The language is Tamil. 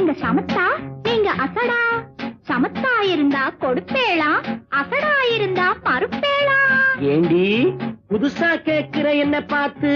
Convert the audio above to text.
நீங்க சமத்தா, நீங்க அசடா. சமத்தா இருந்தா கொடுப்பேளா, அசடா இருந்தா மறுப்பேளா. ஏண்டி புதுசா கேக்குற என்ன பார்த்து?